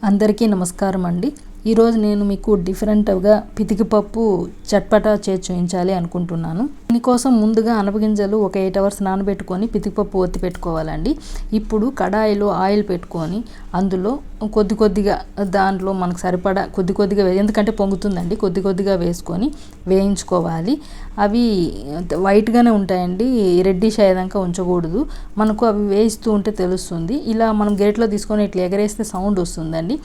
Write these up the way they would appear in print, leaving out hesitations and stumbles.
అందరికీ నమస్కారం అండి. ఈరోజు నేను మీకు డిఫరెంట్గా పితికిపప్పు చట్పటా చేసి చూపించాలి అనుకుంటున్నాను. దీనికోసం ముందుగా అనపగింజలు ఒక 8 hours నానబెట్టుకొని పితికిపప్పు ఒత్తి పెట్టుకోవాలండి. ఇప్పుడు కడాయిలో ఆయిల్ పెట్టుకొని అందులో కొద్దిగా దాంట్లో మనకు సరిపడా కొద్దిగా ఎందుకంటే పొంగుతుందండి, కొద్దిగా వేసుకొని వేయించుకోవాలి. అవి వైట్గానే ఉంటాయండి, రెడ్డిష్ అయ్యేదాకా ఉంచకూడదు. మనకు అవి వేయిస్తూ ఉంటే తెలుస్తుంది. ఇలా మనం గేట్లో తీసుకొని ఇట్లా ఎగరేస్తే సౌండ్ వస్తుందండి.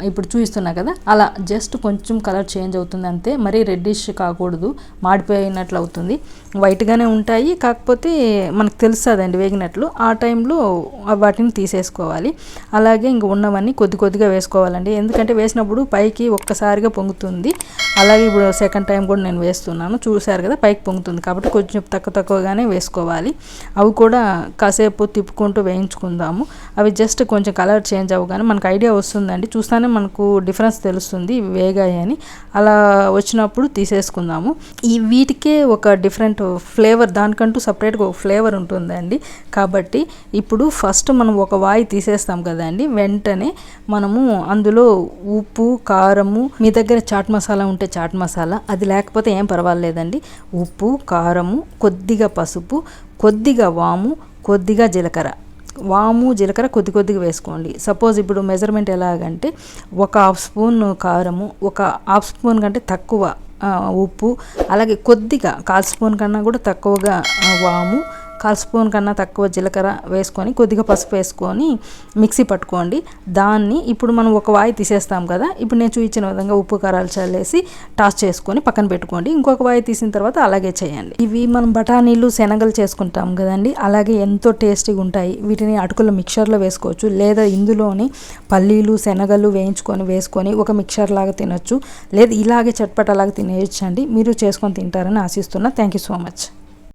ఇప్పుడు చూపిస్తున్నా కదా, అలా జస్ట్ కొంచెం కలర్ చేంజ్ అవుతుంది అంతే. మరీ రెడ్డిష్ కాకూడదు, మాడిపోయినట్లు అవుతుంది. వైట్గానే ఉంటాయి, కాకపోతే మనకు తెలుస్తుందండి వేగినట్లు. ఆ టైంలో వాటిని తీసేసుకోవాలి. అలాగే ఇంక ఉన్నవన్నీ కొద్దిగా వేసుకోవాలండి, ఎందుకంటే వేసినప్పుడు పైకి ఒక్కసారిగా పొంగుతుంది. అలాగే ఇప్పుడు సెకండ్ టైం కూడా నేను వేస్తున్నాను, చూశారు కదా పైకి పొంగుతుంది, కాబట్టి కొంచెం తక్కువగానే వేసుకోవాలి. అవి కూడా కాసేపు తిప్పుకుంటూ వేయించుకుందాము. అవి జస్ట్ కొంచెం కలర్ చేంజ్ అవ్వగానే మనకు ఐడియా వస్తుందండి, చూస్తానే మనకు డిఫరెన్స్ తెలుస్తుంది వేగాయి అని. అలా వచ్చినప్పుడు తీసేసుకుందాము. వీటికే ఒక డిఫరెంట్ ఫ్లేవర్, దానికంటూ సపరేట్గా ఒక ఫ్లేవర్ ఉంటుందండి. కాబట్టి ఇప్పుడు ఫస్ట్ మనం ఒక వాయి తీసేస్తాం కదండి, వెంటనే మనము అందులో ఉప్పు, కారము, మీ దగ్గర చాట్ మసాలా ఉంటే చాట్ మసాలా, అది లేకపోతే ఏం పర్వాలేదండి. ఉప్పు, కారము, కొద్దిగా పసుపు, కొద్దిగా వాము, కొద్దిగా జీలకర్ర. వాము జీలకర్ర కొద్దిగా వేసుకోండి. సపోజ్ ఇప్పుడు మెజర్మెంట్ ఎలాగంటే 1/2 స్పూన్ కారము, 1/2 స్పూన్ కంటే తక్కువ ఉప్పు, అలాగే కొద్దిగా 1/4 స్పూన్ కన్నా కూడా తక్కువగా వాము, 1/4 స్పూన్ కన్నా తక్కువ జీలకర్ర వేసుకొని కొద్దిగా పసుపు వేసుకొని మిక్సీ పట్టుకోండి. దాన్ని ఇప్పుడు మనం ఒక వాయి తీసేస్తాం కదా, ఇప్పుడు నేను చూపించిన విధంగా ఉప్పు కారాలు చల్లేసి టాస్ చేసుకొని పక్కన పెట్టుకోండి. ఇంకొక వాయి తీసిన తర్వాత అలాగే చేయండి. ఇవి మనం బఠానీలు, శనగలు చేసుకుంటాం కదండి, అలాగే ఎంతో టేస్టీగా ఉంటాయి. వీటిని అటుకుల మిక్చర్లో వేసుకోవచ్చు, లేదా ఇందులోని పల్లీలు, శనగలు వేసుకొని ఒక మిక్చర్ లాగా తినొచ్చు, లేదా ఇలాగే చట్పట్ అలాగే తినేయచ్చు అండి. మీరు చేసుకొని తింటారని ఆశిస్తున్నా. Thank you so much.